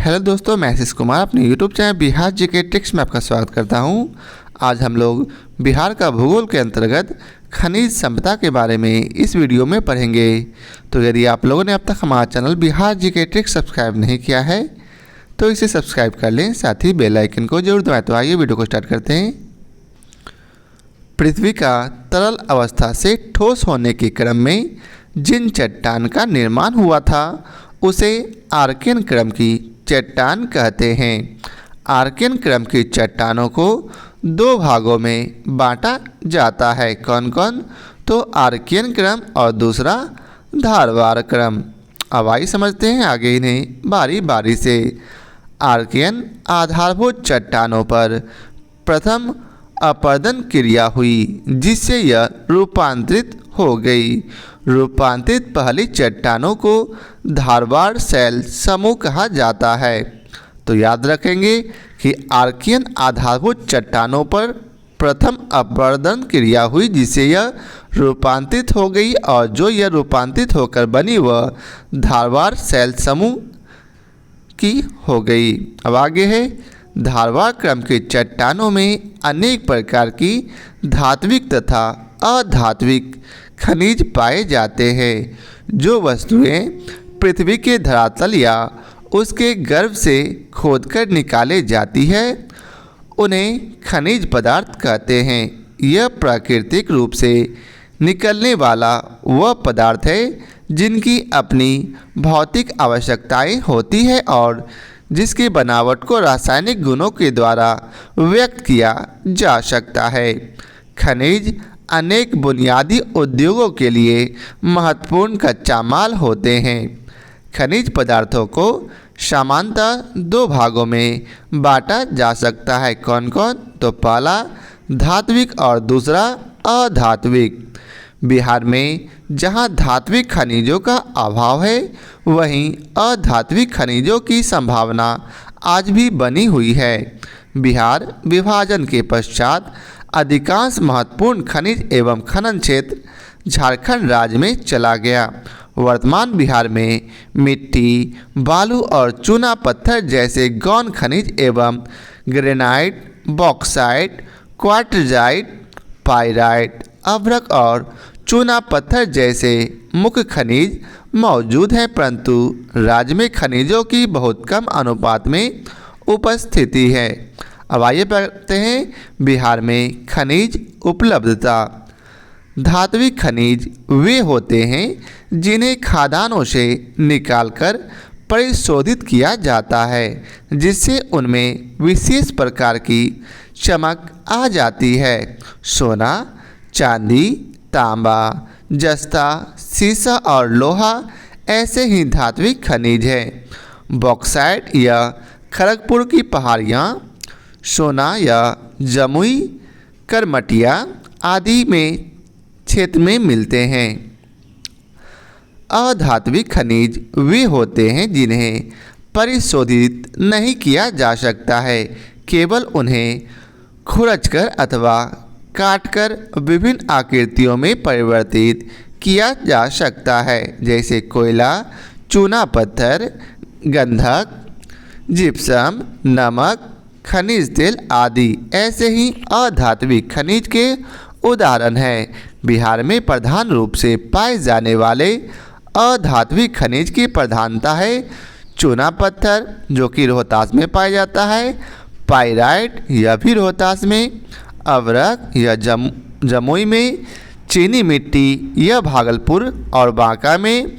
Hello दोस्तों, मैं आशीष कुमार अपने YouTube channel Bihar GK tricks में आपका स्वागत करता हूं। आज हम लोग बिहार का भूगोल के अंतर्गत खनिज संपदा के बारे में इस वीडियो में पढ़ेंगे। तो यदि आप लोगों ने अब तक हमारा channel Bihar GK tricks subscribe नहीं किया है तो इसे सब्सक्राइब कर लें, साथ ही बेल आइकन को जरूर दबाएं। तो आइए वीडियो को स्टार्ट करते हैं। पृथ्वी का तरल अवस्था से ठोस होने के क्रम में जिन चट्टान का निर्माण हुआ था उसे आर्कियन क्रम की चट्टान कहते हैं। आर्कियन क्रम की चट्टानों को दो भागों में बांटा जाता है। कौन कौन? तो आर्कियन क्रम और दूसरा धारवार क्रम। अब आइए समझते हैं आगे इन्हें बारी बारी से। आर्कियन आधारभूत चट्टानों पर प्रथम अपर्दन क्रिया हुई जिससे यह रूपांतरित हो गई। रूपांतरित पहली चट्टानों को धारवाड़ शैल समूह कहा जाता है। तो याद रखेंगे कि आर्कियन आधारभूत चट्टानों पर प्रथम अपर्दन क्रिया हुई जिससे यह रूपांतरित हो गई और जो यह रूपांतरित होकर बनी वह धारवाड़ शैल समूह की हो गई। अब आगे है, धारवाड़ क्रम के चट्टानों में अनेक प्रकार की धात्विक तथा अधात्विक खनिज पाए जाते हैं। जो वस्तुएं पृथ्वी के धरातल या उसके गर्भ से खोदकर निकाले जाती है उन्हें खनिज पदार्थ कहते हैं। यह प्राकृतिक रूप से निकलने वाला वह पदार्थ है जिनकी अपनी भौतिक आवश्यकताएं होती है और जिसकी बनावट को रासायनिक गुणों के द्वारा व्यक्त किया जा सकता है। खनिज अनेक बुनियादी उद्योगों के लिए महत्वपूर्ण कच्चा माल होते हैं। खनिज पदार्थों को सामान्यतः दो भागों में बांटा जा सकता है। कौन कौन? तो पहला धात्विक और दूसरा अधात्विक। बिहार में जहां धात्विक खनिजों का अभाव है वहीं अधात्विक खनिजों की संभावना आज भी बनी हुई है। बिहार विभाजन के पश्चात अधिकांश महत्वपूर्ण खनिज एवं खनन क्षेत्र झारखंड राज्य में चला गया। वर्तमान बिहार में मिट्टी, बालू और चूना पत्थर जैसे गौण खनिज एवं ग्रेनाइट, बॉक्साइट, क्वार्टजाइट, पाइराइट, अभ्रक और चूना पत्थर जैसे मुख्य खनिज मौजूद हैं, परंतु राज्य में खनिजों की बहुत कम अनुपात में उपस्थिति है। अब आइए पढ़ते हैं बिहार में खनिज उपलब्धता। धात्विक खनिज वे होते हैं जिन्हें खदानों से निकालकर परिशोधित किया जाता है जिससे उनमें विशेष प्रकार की चमक आ जाती है। सोना, चांदी, तांबा, जस्ता, सीसा और लोहा ऐसे ही धात्विक खनिज हैं। बॉक्साइट या खड़गपुर की पहाड़ियाँ सोना या जमुई, करमटिया आदि में क्षेत्र में मिलते हैं। अधात्विक खनिज वे होते हैं जिन्हें परिशोधित नहीं किया जा सकता है, केवल उन्हें खुरचकर अथवा काटकर विभिन्न आकृतियों में परिवर्तित किया जा सकता है, जैसे कोयला, चूना पत्थर, गंधक, जिप्सम, नमक, खनिज तेल आदि ऐसे ही अधात्विक खनिज के उदाहरण हैं। बिहार में प्रधान रूप से पाए जाने वाले अधात्विक खनिज की प्रधानता है चूना पत्थर जो कि रोहतास में पाया जाता है, पाइराइट यह भी रोहतास में, अभ्रक या जमुई में, चीनी मिट्टी यह भागलपुर और बांका में,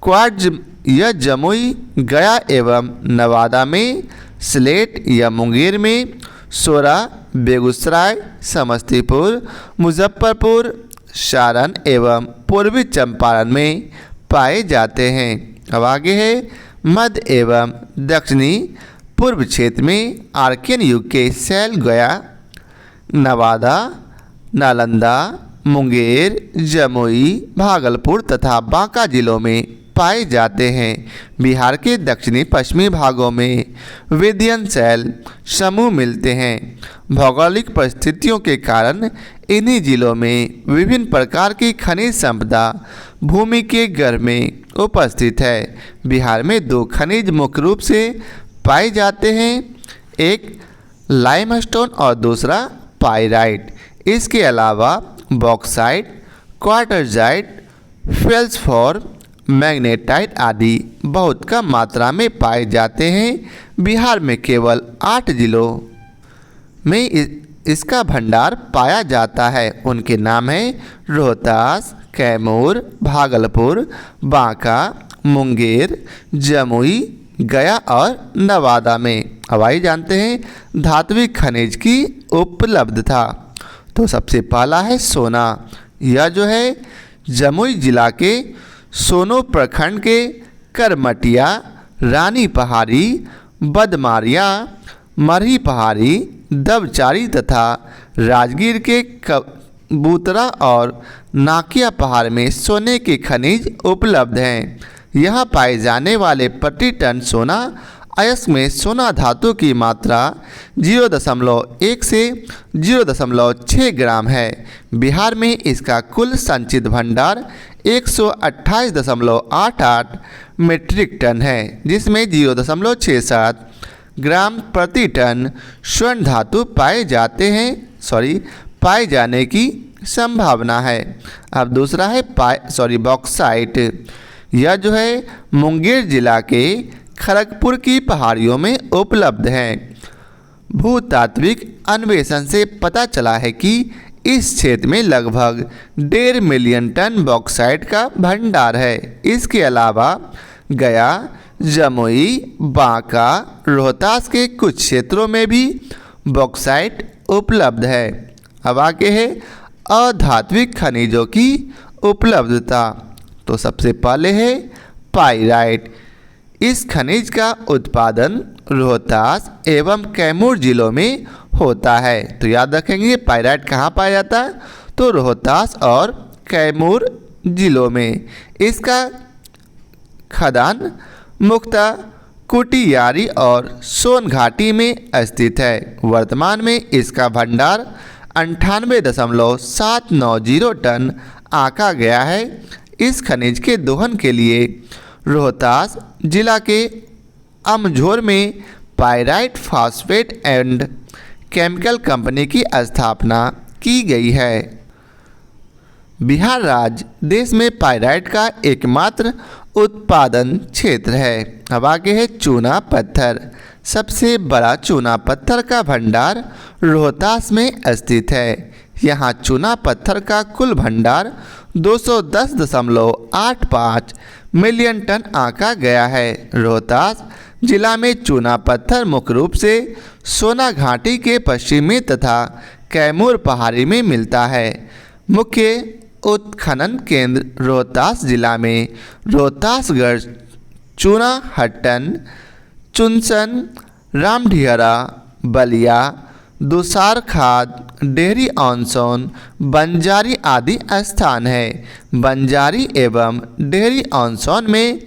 क्वार्ट्ज यह जमुई, गया एवं नवादा में, स्लेट या मुंगेर में, सोरा बेगूसराय, समस्तीपुर, मुजफ्फरपुर, सारण एवं पूर्वी चंपारण में पाए जाते हैं। अब आगे है, मध्य एवं दक्षिणी पूर्व क्षेत्र में आर्कियन युग के शैल गया, नवादा, नालंदा, मुंगेर, जमुई, भागलपुर तथा बांका जिलों में पाए जाते हैं। बिहार के दक्षिणी पश्चिमी भागों में विद्यन शैल समूह मिलते हैं। भौगोलिक परिस्थितियों के कारण इन्हीं जिलों में विभिन्न प्रकार की खनिज संपदा भूमि के गर्भ में उपस्थित है। बिहार में दो खनिज मुख्य रूप से पाए जाते हैं, एक लाइमस्टोन और दूसरा पाइराइट। इसके अलावा बॉक्साइट, क्वार्टरजाइट, फेल्सफोर, मैग्नेटाइट आदि बहुत कम मात्रा में पाए जाते हैं। बिहार में केवल 8 जिलों में इसका भंडार पाया जाता है। उनके नाम हैं रोहतास, कैमूर, भागलपुर, बांका, मुंगेर, जमुई, गया और नवादा में। अब आइए जानते हैं धात्विक खनिज की उपलब्धता। तो सबसे पहला है सोना। यह जो है जमुई जिला के सोनो प्रखंड के करमटिया, रानी पहाड़ी, बदमारिया, मरही पहाड़ी, दबचारी तथा राजगीर के कबूतरा और नाकिया पहाड़ में सोने के खनिज उपलब्ध हैं। यहाँ पाए जाने वाले प्रति टन सोना अयस्क में सोना धातु की मात्रा 0.1 से 0.6 ग्राम है। बिहार में इसका कुल संचित भंडार 128.88 मीट्रिक टन है, जिसमें 0.67 ग्राम प्रति टन स्वर्ण धातु पाए जाने की संभावना है। अब दूसरा है बॉक्साइट। यह जो है मुंगेर जिला के खड़गपुर की पहाड़ियों में उपलब्ध है। भूतात्विक अन्वेषण से पता चला है कि इस क्षेत्र में लगभग 1.5 मिलियन टन बॉक्साइट का भंडार है। इसके अलावा गया, जमुई, बांका, रोहतास के कुछ क्षेत्रों में भी बॉक्साइट उपलब्ध है। अब आगे है अधात्विक खनिजों की उपलब्धता। तो सबसे पहले है पाइराइट। इस खनिज का उत्पादन रोहतास एवं कैमूर जिलों में होता है। तो याद रखेंगे पाइराइट कहाँ पाया जाता है, तो रोहतास और कैमूर जिलों में। इसका खदान मुख्यतः कुटियारी और सोन घाटी में स्थित है। वर्तमान में इसका भंडार 98.790 टन आंका गया है। इस खनिज के दोहन के लिए रोहतास जिला के अमझोर में pyrite phosphate and chemical company की स्थापना की गई है। बिहार राज्य देश में पाइराइट का एकमात्र उत्पादन क्षेत्र है। अब आगे है चूना पत्थर। सबसे बड़ा चूना पत्थर का भंडार रोहतास में स्थित है। यहाँ चूना पत्थर का कुल भंडार 210.85 मिलियन टन आंका गया है। रोहतास जिला में चूना पत्थर मुख्य रूप से सोना घाटी के पश्चिमी तथा कैमूर पहाड़ी में मिलता है। मुख्य उत्खनन केंद्र रोहतास जिला में रोहतासगढ़, चूना हट्टन, चुनसन, रामढिहरा, बलिया, दुसार खाद, डेहरी ऑनसोन, बंजारी आदि स्थान है। बंजारी एवं डेहरी ऑनसोन में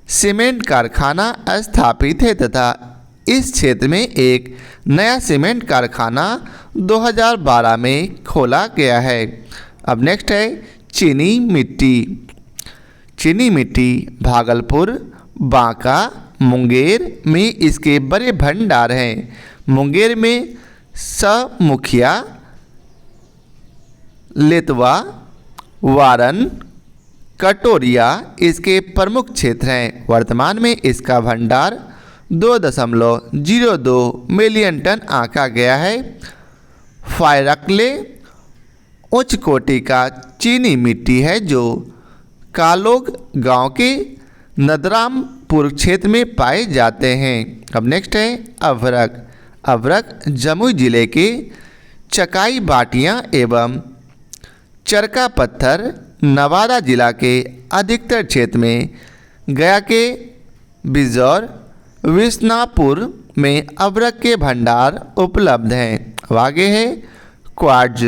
सीमेंट कारखाना स्थापित है तथा इस क्षेत्र में एक नया सीमेंट कारखाना 2012 में खोला गया है। अब नेक्स्ट है चीनी मिट्टी। चीनी मिट्टी भागलपुर, बांका, मुंगेर में इसके बड़े भंडार हैं। मुंगेर में मुखिया, लेतवा, वारन, कटोरिया इसके प्रमुख क्षेत्र हैं। वर्तमान में इसका भंडार 2.02 मिलियन टन आंका गया है। फायरकले उच्च कोटि का चीनी मिट्टी है जो कालोग गांव के नदरामपुर क्षेत्र में पाए जाते हैं। अब नेक्स्ट है अभ्रक। अभ्रक जमुई जिले के चकाई बाटियाँ एवं चरका पत्थर नवादा जिला के अधिकतर क्षेत्र में गया के बिजौर, विश्नापुर में अभ्रक के भंडार उपलब्ध हैं। अब आगे है क्वार्ट्ज।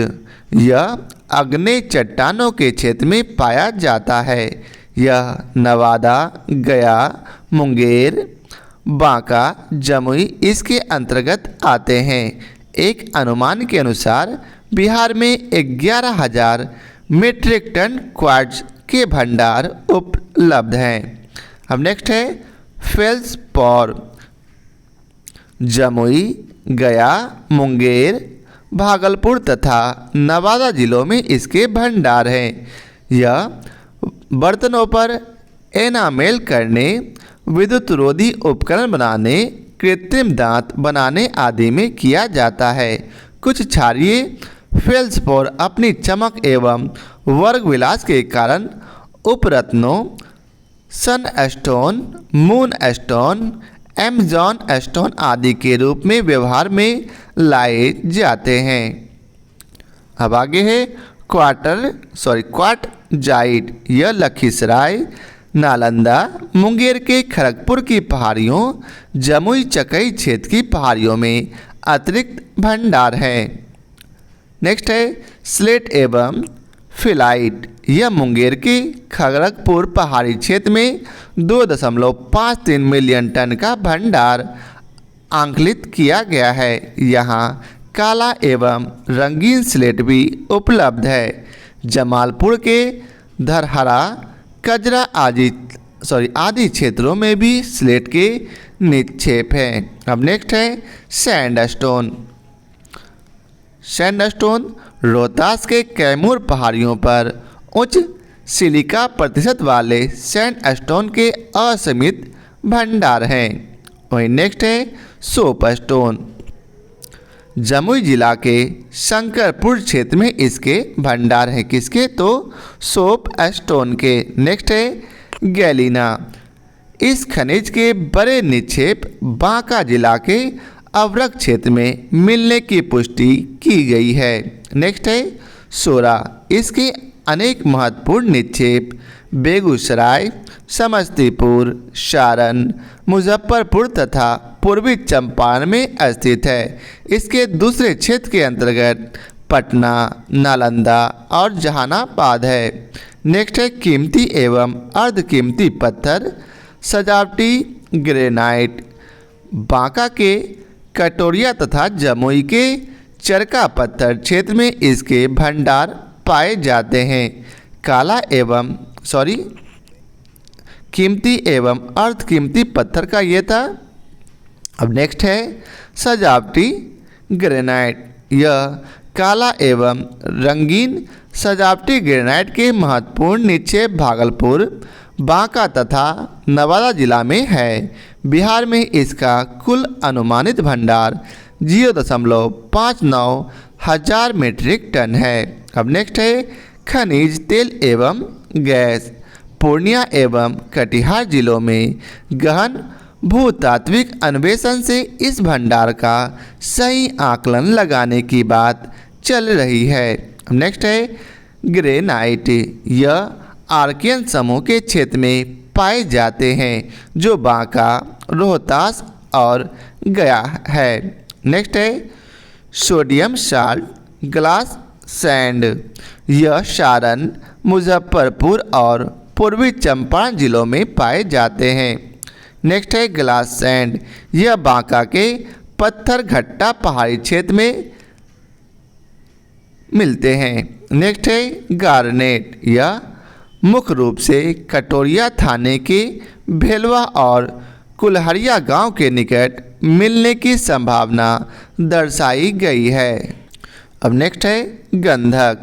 यह अग्नेय चट्टानों के क्षेत्र में पाया जाता है। यह नवादा, गया, मुंगेर, बांका, जमुई इसके अंतर्गत आते हैं। एक अनुमान के अनुसार बिहार में 11,000 मीट्रिक टन क्वार्ट्ज के भंडार उपलब्ध हैं। अब नेक्स्ट है फेल्सपॉर। जमुई, गया, मुंगेर, भागलपुर तथा नवादा जिलों में इसके भंडार हैं। यह बर्तनों पर एनामेल करने, विद्युत रोधी उपकरण बनाने, कृत्रिम दांत बनाने आदि में किया जाता है। कुछ क्षारीय फेल्सपोर अपनी चमक एवं वर्ग विलास के कारण उपरत्नों sunstone, moon stone, Amazon stone आदि के रूप में व्यवहार में लाए जाते हैं। अब आगे है क्वार्टजाइट। यह लखीसराय, नालंदा, मुंगेर के खड़गपुर की पहाड़ियों, जमुई चकई क्षेत्र की पहाड़ियों में अतिरिक्त भंडार है। नेक्स्ट है स्लेट एवं फिलाइट। यह मुंगेर के खड़गपुर पहाड़ी क्षेत्र में 2.53 मिलियन टन का भंडार आंकलित किया गया है। यहाँ काला एवं रंगीन स्लेट भी उपलब्ध है। जमालपुर के धरहरा, कजरा आदि क्षेत्रों में भी स्लेट के निक्षेप हैं। अब नेक्स्ट है सैंडस्टोन। सैंडस्टोन रोहतास के कैमूर पहाड़ियों पर उच्च सिलिका प्रतिशत वाले सैंडस्टोन के असीमित भंडार हैं। वहीं नेक्स्ट है सोपस्टोन। जमुई जिला के शंकरपुर क्षेत्र में इसके भंडार हैं। किसके? तो सोप स्टोन के। नेक्स्ट है गैलीना। इस खनिज के बड़े निक्षेप बांका जिला के अवरक क्षेत्र में मिलने की पुष्टि की गई है। नेक्स्ट है सोरा। इसके अनेक महत्वपूर्ण निक्षेप बेगूसराय, समस्तीपुर, सारण, मुजफ्फरपुर तथा पूर्वी चंपारण में स्थित है। इसके दूसरे क्षेत्र के अंतर्गत पटना, नालंदा और जहानाबाद है। नेक्स्ट है कीमती एवं अर्धकीमती पत्थर सजावटी ग्रेनाइट। बांका के कटोरिया तथा जमुई के चरका पत्थर क्षेत्र में इसके भंडार पाए जाते हैं। कीमती एवं अर्धकीमती पत्थर का ये था। अब नेक्स्ट है सजावटी ग्रेनाइट। यह काला एवं रंगीन सजावटी ग्रेनाइट के महत्वपूर्ण निक्षेप भागलपुर, बांका तथा नवादा जिला में है। बिहार में इसका कुल अनुमानित भंडार 0.59 हजार मीट्रिक टन है। अब नेक्स्ट है खनिज तेल एवं गैस। पूर्णिया एवं कटिहार जिलों में गहन भूतात्विक अन्वेषण से इस भंडार का सही आकलन लगाने की बात चल रही है। नेक्स्ट है ग्रेनाइट। यह आर्कियन समूह के क्षेत्र में पाए जाते हैं जो बांका, रोहतास और गया है। नेक्स्ट है सोडियम साल्ट ग्लास सैंड। यह सारण, मुजफ्फरपुर और पूर्वी चंपारण जिलों में पाए जाते हैं। नेक्स्ट है ग्लास सैंड। यह बांका के पत्थर घट्टा पहाड़ी क्षेत्र में मिलते हैं। नेक्स्ट है गार्नेट। यह मुख्य रूप से कटोरिया थाने के भेलवा और कुल्हड़िया गांव के निकट मिलने की संभावना दर्शाई गई है। अब नेक्स्ट है गंधक।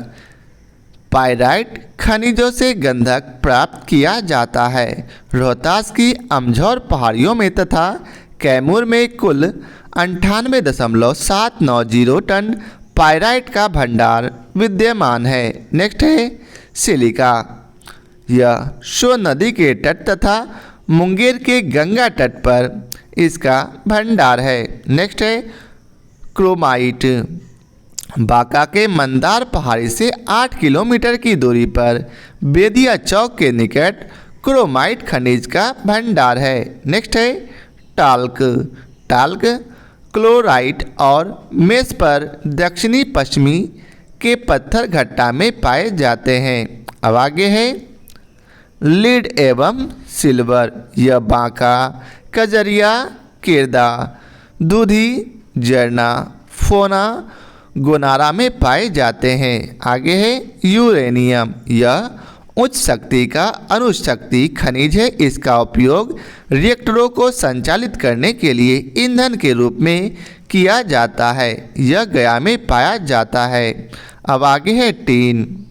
पाइराइट खनिजों से गंधक प्राप्त किया जाता है। रोहतास की अमझौर पहाड़ियों में तथा कैमूर में कुल 98.790 टन पाइराइट का भंडार विद्यमान है। नेक्स्ट है सिलिका। यह शो नदी के तट तथा मुंगेर के गंगा तट पर इसका भंडार है। नेक्स्ट है क्रोमाइट। बांका के मंदार पहाड़ी से 8 किलोमीटर की दूरी पर बेदिया चौक के निकट क्रोमाइट खनिज का भंडार है। नेक्स्ट है टाल्क क्लोराइट और मेस पर दक्षिणी पश्चिमी के पत्थर घट्टा में पाए जाते हैं। अब आगे है लीड एवं सिल्वर। यह बांका, कजरिया, किरदा, दूधी, जरना, फोना, गोनारा में पाए जाते हैं। आगे है यूरेनियम। यह उच्च शक्ति का अणुशक्ति खनिज है। इसका उपयोग रिएक्टरों को संचालित करने के लिए ईंधन के रूप में किया जाता है। यह गया में पाया जाता है। अब आगे है टीन।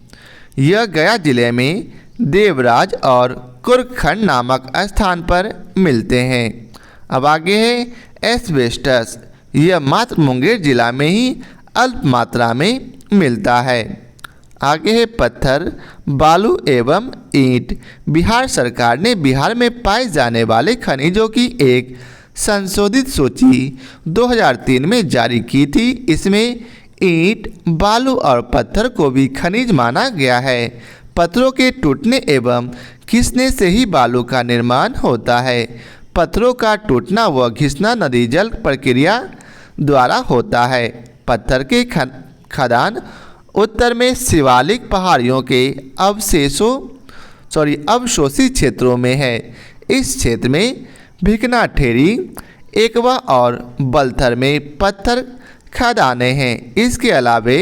यह गया जिले में देवराज और कुरखंड नामक स्थान पर मिलते हैं। अब आगे है एस्बेस्टस। यह मात्र मुंगेर जिला में ही अल्प मात्रा में मिलता है। आगे है पत्थर, बालू एवं ईंट। बिहार सरकार ने बिहार में पाए जाने वाले खनिजों की एक संशोधित सूची 2003 में जारी की थी। इसमें ईंट, बालू और पत्थर को भी खनिज माना गया है। पत्थरों के टूटने एवं घिसने से ही बालू का निर्माण होता है। पत्थरों का टूटना व घिसना नदी जल प्रक्रिया द्वारा होता है। पत्थर के खदान उत्तर में शिवालिक पहाड़ियों के अवशोषित क्षेत्रों में है। इस क्षेत्र में भिकनाठेरी, एकवा और बलथर में पत्थर खदानें हैं। इसके अलावे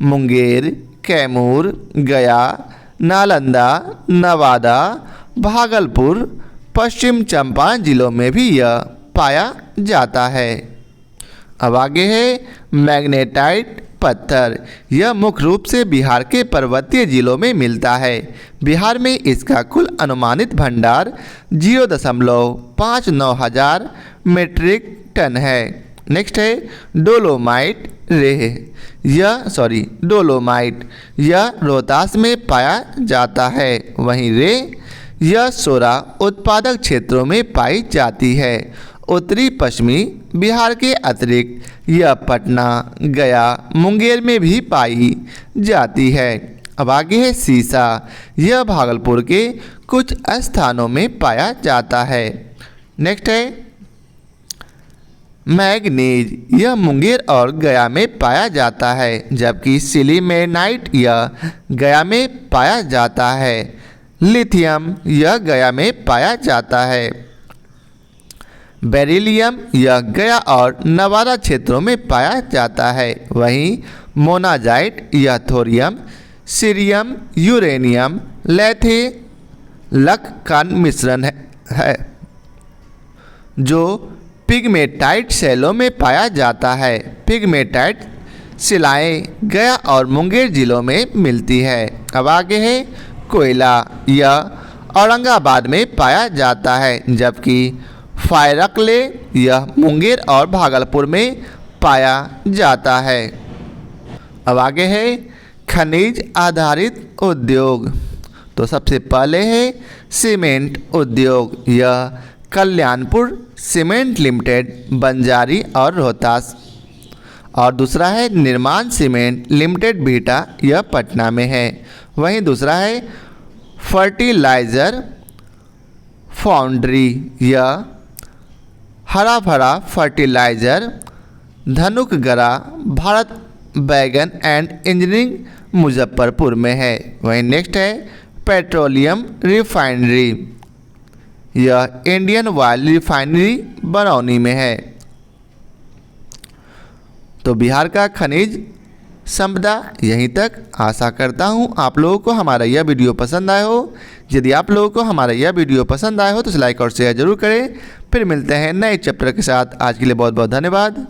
मुंगेर, कैमूर, गया, नालंदा, नवादा, भागलपुर, पश्चिम चंपारण जिलों में भी यह पाया जाता है। अब आगे है मैग्नेटाइट पत्थर। यह मुख्य रूप से बिहार के पर्वतीय जिलों में मिलता है। बिहार में इसका कुल अनुमानित भंडार 0.59 हजार मीट्रिक टन है। नेक्स्ट है डोलोमाइट डोलोमाइट। यह रोहतास में पाया जाता है। वहीं यह सोरा उत्पादक क्षेत्रों में पाई जाती है। उत्तरी पश्चिमी बिहार के अतिरिक्त यह पटना, गया, मुंगेर में भी पाई जाती है। अब आगे है सीसा। यह भागलपुर के कुछ स्थानों में पाया जाता है। नेक्स्ट है मैग्नीज। यह मुंगेर और गया में पाया जाता है, जबकि सिलीमेनाइट यह गया में पाया जाता है। लिथियम यह गया में पाया जाता है। बेरिलियम यह गया और नवादा क्षेत्रों में पाया जाता है। वहीं मोनाजाइट यह थोरियम, सीरियम, यूरेनियम, लैथेलक का मिश्रण है जो पिग्मेटाइट शैलों में पाया जाता है। पिग्मेटाइट शिलाएँ गया और मुंगेर जिलों में मिलती है। अब आगे है कोयला। यह औरंगाबाद में पाया जाता है, जबकि फायरक्ले यह मुंगेर और भागलपुर में पाया जाता है। अब आगे है खनिज आधारित उद्योग। तो सबसे पहले है सीमेंट उद्योग। यह कल्याणपुर सीमेंट लिमिटेड, बंजारी और रोहतास। और दूसरा है निर्माण सीमेंट लिमिटेड, बीटा, यह पटना में है। वहीं दूसरा है फर्टिलाइज़र फाउंड्री। यह हरा भरा फर्टिलाइज़र, धनुकगरा, भारत बैगन एंड इंजीनियरिंग, मुजफ्फरपुर में है। वहीं नेक्स्ट है पेट्रोलियम रिफाइनरी। यह इंडियन ऑयल रिफाइनरी बरौनी में है। तो बिहार का खनिज संपदा यहीं तक। आशा करता हूँ आप लोगों को हमारा यह वीडियो पसंद आया हो। यदि आप लोगों को हमारा यह वीडियो पसंद आया हो तो लाइक और शेयर जरूर करें। फिर मिलते हैं नए चैप्टर के साथ। आज के लिए बहुत बहुत धन्यवाद।